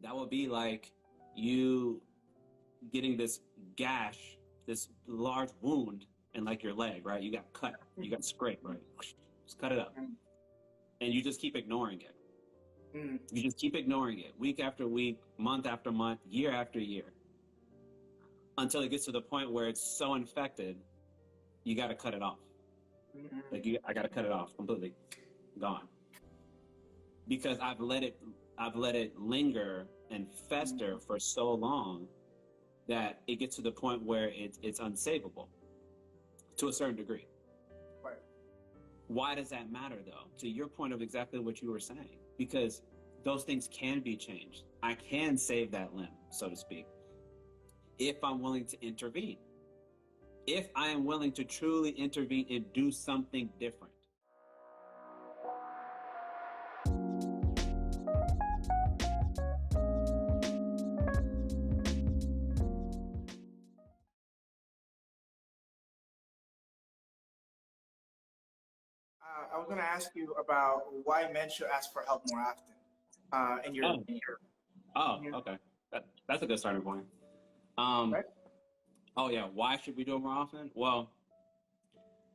That would be like you getting this gash, this large wound in like your leg, right? You got cut, you got scraped, right? Just cut it up. And you just keep ignoring it. You just keep ignoring it week after week, month after month, year after year, until it gets to the point where it's so infected, you got to cut it off. Like I got to cut it off completely, gone. Because I've let it linger and fester for so long that it gets to the point where it's unsavable to a certain degree. Right. Why does that matter, though? To your point of exactly what you were saying, because those things can be changed. I can save that limb, so to speak, if I'm willing to intervene. If I am willing to truly intervene and do something different. I was going to ask you about why men should ask for help more often. In your, Oh, in your okay. That's a good starting point. Um, right? oh yeah, why should we do it more often? Well,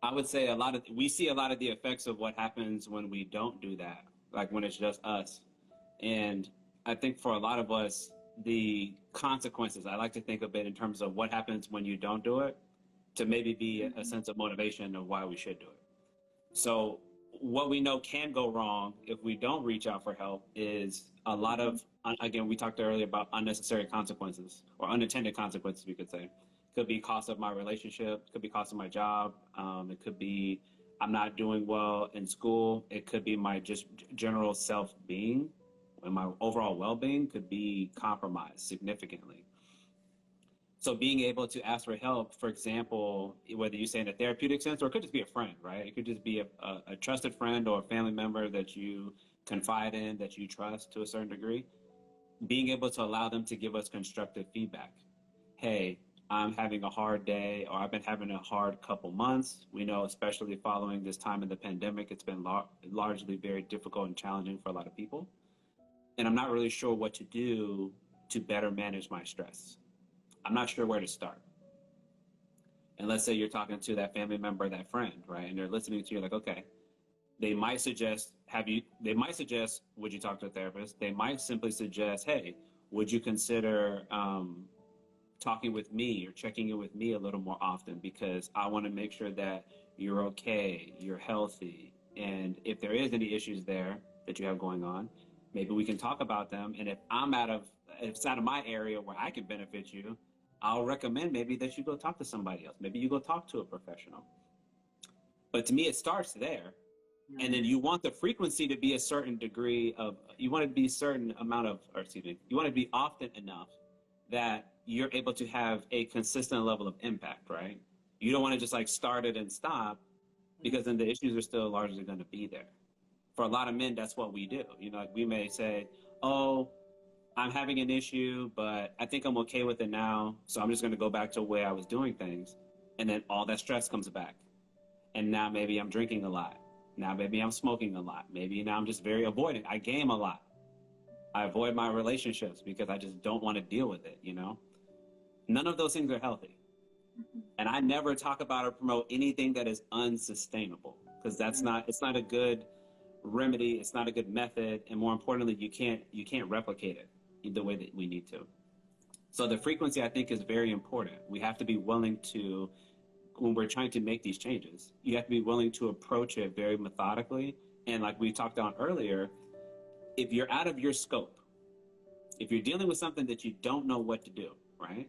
I would say we see a lot of the effects of what happens when we don't do that, like when it's just us. And I think for a lot of us, the consequences, I like to think of it in terms of what happens when you don't do it to maybe be a sense of motivation of why we should do it. So what we know can go wrong if we don't reach out for help is a lot of, again, we talked earlier about unnecessary consequences or unintended consequences, we could say. Could be cost of my relationship, could be cost of my job. It could be I'm not doing well in school. It could be my just general self-being and my overall well-being could be compromised significantly. So being able to ask for help, for example, whether you say in a therapeutic sense, or it could just be a friend, right? It could just be a trusted friend or a family member that you confide in, that you trust to a certain degree. Being able to allow them to give us constructive feedback. Hey, I'm having a hard day, or I've been having a hard couple months. We know, especially following this time in the pandemic, it's been largely very difficult and challenging for a lot of people. And I'm not really sure what to do to better manage my stress. I'm not sure where to start. And let's say you're talking to that family member, that friend, right? And they're listening to you like, okay, they might suggest, would you talk to a therapist? They might simply suggest, hey, would you consider talking with me or checking in with me a little more often because I want to make sure that you're okay, you're healthy. And if there is any issues there that you have going on, maybe we can talk about them. And if it's out of my area where I can benefit you, I'll recommend maybe that you go talk to somebody else. Maybe you go talk to a professional. But to me, it starts there. And then you want the frequency to be a certain degree you want it to be a certain amount of, or excuse me, you want it to be often enough that you're able to have a consistent level of impact, right? You don't want to just like start it and stop because then the issues are still largely going to be there. For a lot of men, that's what we do. You know, like we may say, oh, I'm having an issue, but I think I'm okay with it now. So I'm just going to go back to the way I was doing things. And then all that stress comes back. And now maybe I'm drinking a lot. Now maybe I'm smoking a lot. Maybe now I'm just very avoidant. I game a lot. I avoid my relationships because I just don't want to deal with it, you know? None of those things are healthy. And I never talk about or promote anything that is unsustainable because it's not a good remedy. It's not a good method. And more importantly, you can't replicate it the way that we need to. So the frequency, I think, is very important. We have to be willing to, when we're trying to make these changes, you have to be willing to approach it very methodically. And like we talked on earlier, if you're out of your scope, if you're dealing with something that you don't know what to do, right?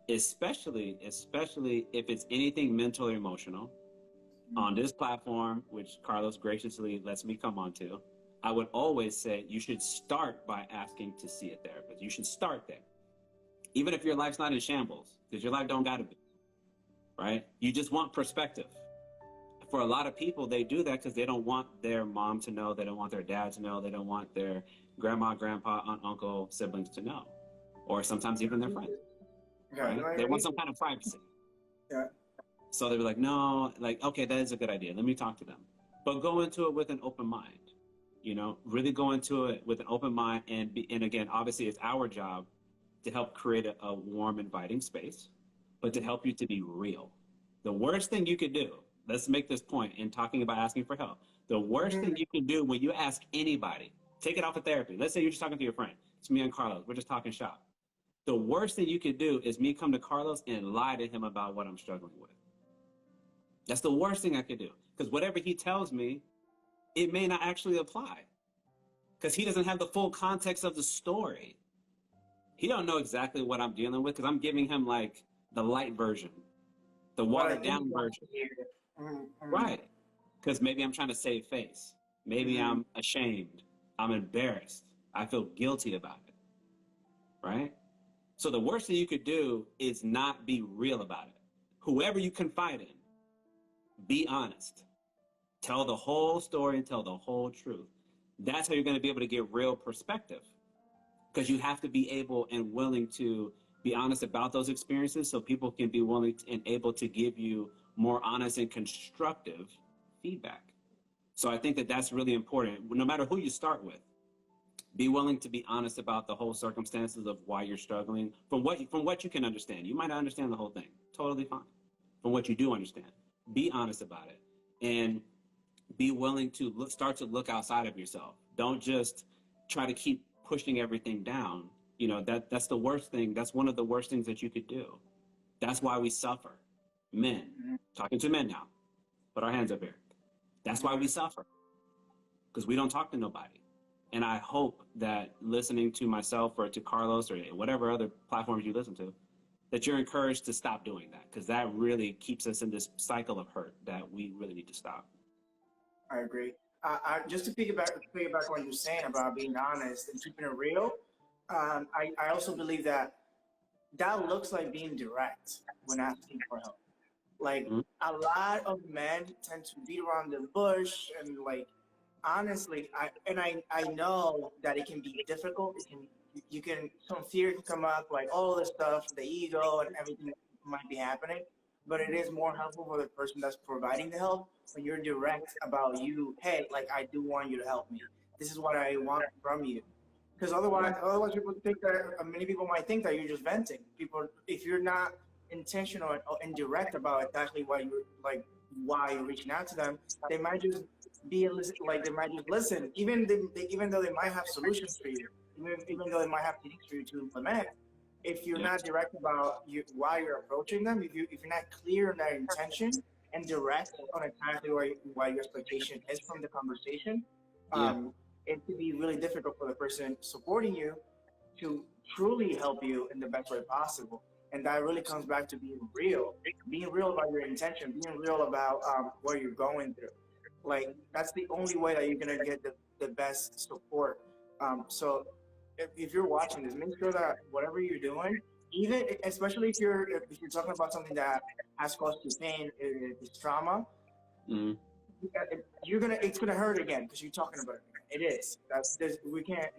Especially if it's anything mental or emotional, on this platform, which Carlos graciously lets me come onto, I would always say you should start by asking to see a therapist. You should start there. Even if your life's not in shambles, because your life don't gotta be, right? You just want perspective. For a lot of people, they do that because they don't want their mom to know, they don't want their dad to know, they don't want their grandma, grandpa, aunt, uncle, siblings to know, or sometimes even their friends. Yeah, Right? They want some kind of privacy. yeah. So they were like, no, like, okay, that is a good idea. Let me talk to them. But go into it with an open mind. Really go into it with an open mind and again, obviously it's our job to help create a warm, inviting space, but to help you to be real. The worst thing you could do, let's make this point in talking about asking for help. The worst thing you can do when you ask anybody, take it off of therapy. Let's say you're just talking to your friend. It's me and Carlos. We're just talking shop. The worst thing you could do is me come to Carlos and lie to him about what I'm struggling with. That's the worst thing I could do. Because whatever he tells me, it may not actually apply. Because he doesn't have the full context of the story. He don't know exactly what I'm dealing with because I'm giving him like the light version, the watered down version. Right. Because maybe I'm trying to save face. Maybe I'm ashamed. I'm embarrassed. I feel guilty about it. Right? So the worst thing you could do is not be real about it. Whoever you confide in, be honest. Tell the whole story and tell the whole truth. That's how you're going to be able to get real perspective. Because you have to be able and willing to be honest about those experiences so people can be willing and able to give you more honest and constructive feedback. So I think that that's really important. No matter who you start with, be willing to be honest about the whole circumstances of why you're struggling. From what you can understand. You might not understand the whole thing. Totally fine. From what you do understand. Be honest about it. And be willing to start to look outside of yourself. Don't just try to keep pushing everything down. That's the worst thing. That's one of the worst things that you could do. That's why we suffer. Men. Talking to men now. Put our hands up here. That's why we suffer. Because we don't talk to nobody. And I hope that listening to myself or to Carlos or whatever other platforms you listen to, that you're encouraged to stop doing that. Because that really keeps us in this cycle of hurt that we really need to stop. I agree. Just to piggyback on what you're saying about being honest and keeping it real, I also believe that looks like being direct when asking for help. Like a lot of men tend to beat around the bush and like honestly, I know that it can be difficult. Some fear can come up, like all this stuff, the ego and everything might be happening. But it is more helpful for the person that's providing the help when you're direct about you. Hey, like I do want you to help me. This is what I want from you. Because otherwise people think that many people might think that you're just venting. People, if you're not intentional and direct about exactly why you're reaching out to them, they might just they might just listen, even though they might have solutions for you, even though they might have things for you to implement. If you're not direct about why you're approaching them, if you're not clear on that intention and direct on exactly why your expectation is from the conversation, it can be really difficult for the person supporting you to truly help you in the best way possible. And that really comes back to being real about your intention, being real about what you're going through. Like that's the only way that you're gonna get the best support. So if you're watching this, make sure that whatever you're doing, especially if you're talking about something that has caused you pain, it's trauma, it's gonna hurt again because you're talking about it. It is. We can't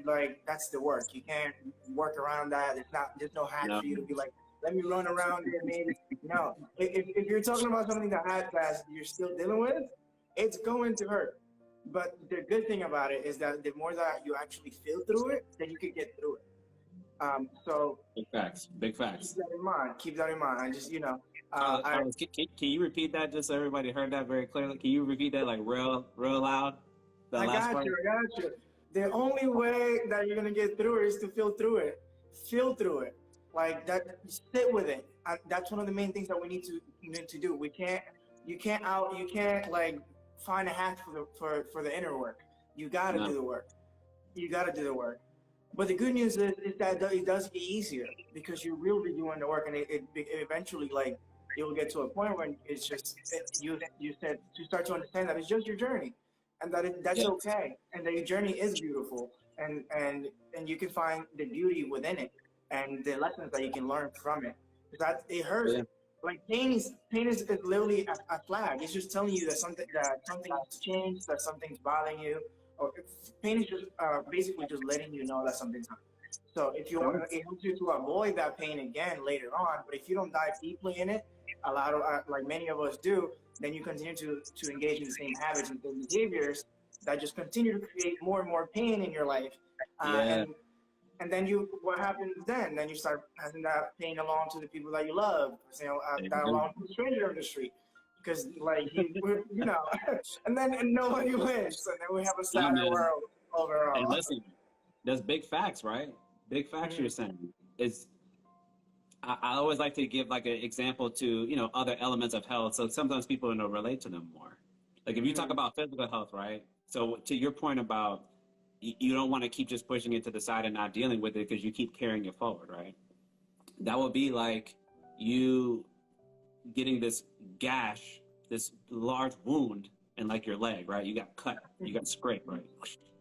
that's the work. You can't work around that. There's no hack for you to be like, let me run around it, maybe. No. If you're talking about something that you're still dealing with, it's going to hurt. But the good thing about it is that the more that you actually feel through it, then you can get through it. So big facts. Keep that in mind. I just, can you repeat that just so everybody heard that very clearly? Can you repeat that like real loud? I got you. The only way that you're gonna get through it is to feel through it. Feel through it. Like that. Sit with it. That's one of the main things that we need to do. You can't like find a hack for the inner work. You gotta do the work. But the good news is that it does get easier because you will be doing the work, and it eventually like you'll get to a point when it's just you start to understand that it's just your journey, and that's okay, and that your journey is beautiful, and you can find the beauty within it and the lessons that you can learn from it. Because it hurts. Yeah. Like pain is literally a flag. It's just telling you that something's changed, that something's bothering you. Or pain is just basically just letting you know that something's happening. So if you want, it helps you to avoid that pain again later on. But if you don't dive deeply in it, a lot of like many of us do, then you continue to engage in the same habits and behaviors that just continue to create more and more pain in your life. Uh, Yeah, and and then what happens then? Then you start passing that pain along to the people that you love, there you that go. along to a stranger in the street, because like and then and nobody wins, and then we have a Nah, sadder man. world And overall. listen, there's big facts, right? Big facts you're Mhm. saying. It's I always like to give like an example to, other elements of health. So sometimes people relate to them more. Like if you talk Mhm. about physical health, right? So to your point about you don't want to keep just pushing it to the side and not dealing with it because you keep carrying it forward, right? That would be like you getting this gash, this large wound in like your leg, right? You got cut, you got scraped, right?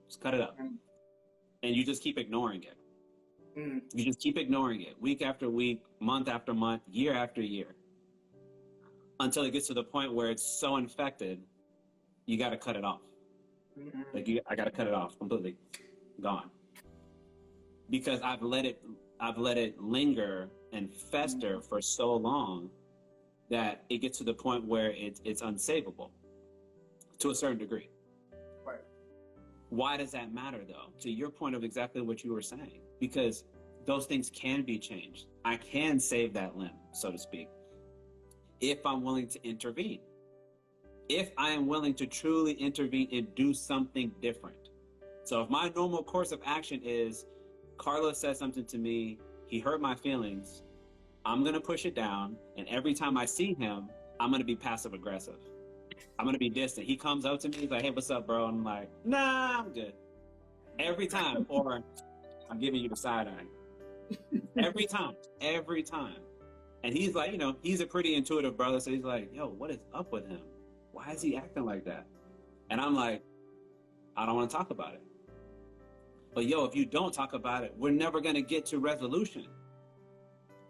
Just cut it up. And you just keep ignoring it. Mhm. You just keep ignoring it week after week, month after month, year after year, until it gets to the point where it's so infected, you got to cut it off. Mhm. I got to cut it off completely, gone, because I've let it linger and fester for so long that it gets to the point where it's unsavable to a certain degree. Right. Why does that matter, though? To your point of exactly what you were saying, because those things can be changed. I can save that limb, so to speak, if I'm willing to intervene. If I am willing to truly intervene and do something different. So if my normal course of action is Carlos said something to me, he hurt my feelings, I'm going to push it down. And every time I see him, I'm going to be passive aggressive. I'm going to be distant. He comes up to me, he's like, hey, what's up, bro? And I'm like, nah, I'm good. Every time. Or I'm giving you the side eye. Every time. Every time. And he's like, he's a pretty intuitive brother. So he's like, yo, what is up with him? Why is he acting like that? And I'm like, I don't want to talk about it. But yo, if you don't talk about it, we're never going to get to resolution.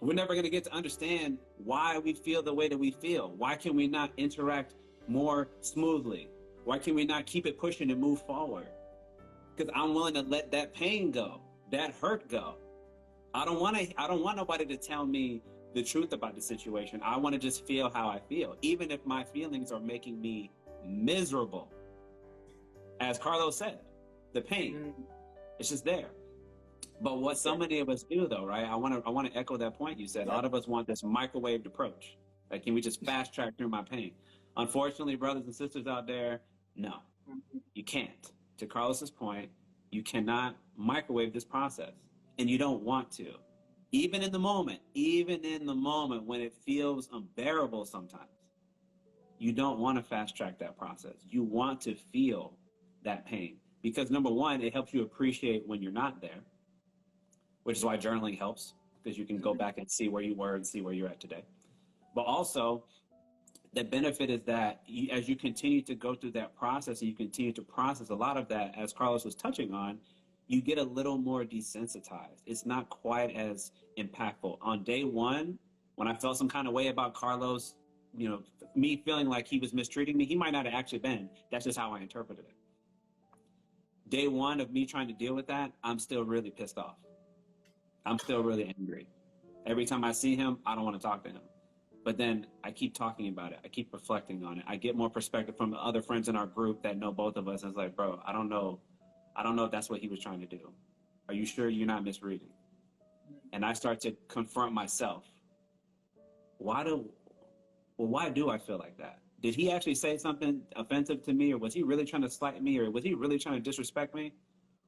We're never going to get to understand why we feel the way that we feel. Why can we not interact more smoothly? Why can we not keep it pushing and move forward? Because I'm willing to let that pain go, that hurt go. I don't want nobody to tell me the truth about the situation. I want to just feel how I feel, even if my feelings are making me miserable. As Carlos said, the pain, Mhm. it's just there. But what so many of us do, though, right? I want to echo that point you said. A Yeah. lot of us want this microwaved approach. Like, can we just fast track through my pain? Unfortunately, brothers and sisters out there, no, Mhm. you can't. To Carlos's point, you cannot microwave this process, and you don't want to. Even in the moment when it feels unbearable sometimes, you don't want to fast track that process. You want to feel that pain because number one, it helps you appreciate when you're not there, which is why journaling helps because you can go back and see where you were and see where you're at today. But also, the benefit is that as you continue to go through that process and you continue to process a lot of that, as Carlos was touching on, you get a little more desensitized. It's not quite as impactful. On day one, when I felt some kind of way about Carlos, me feeling like he was mistreating me, he might not have actually been. That's just how I interpreted it. Day one of me trying to deal with that, I'm still really pissed off. I'm still really angry. Every time I see him, I don't want to talk to him. But then I keep talking about it. I keep reflecting on it. I get more perspective from the other friends in our group that know both of us. And it's like, bro, I don't know if that's what he was trying to do. Are you sure you're not misreading? And I start to confront myself. Why do I feel like that? Did he actually say something offensive to me, or was he really trying to slight me, or was he really trying to disrespect me?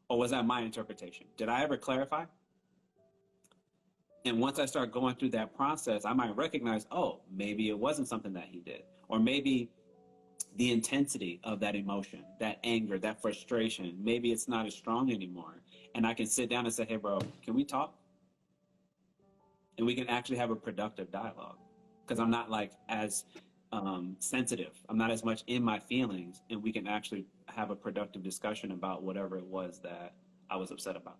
Or was that my interpretation? Did I ever clarify? And once I start going through that process, I might recognize, oh, maybe it wasn't something that he did. Or maybe the intensity of that emotion, that anger, that frustration, maybe it's not as strong anymore. And I can sit down and say, hey, bro, can we talk? And we can actually have a productive dialogue because I'm not like as sensitive. I'm not as much in my feelings, and we can actually have a productive discussion about whatever it was that I was upset about.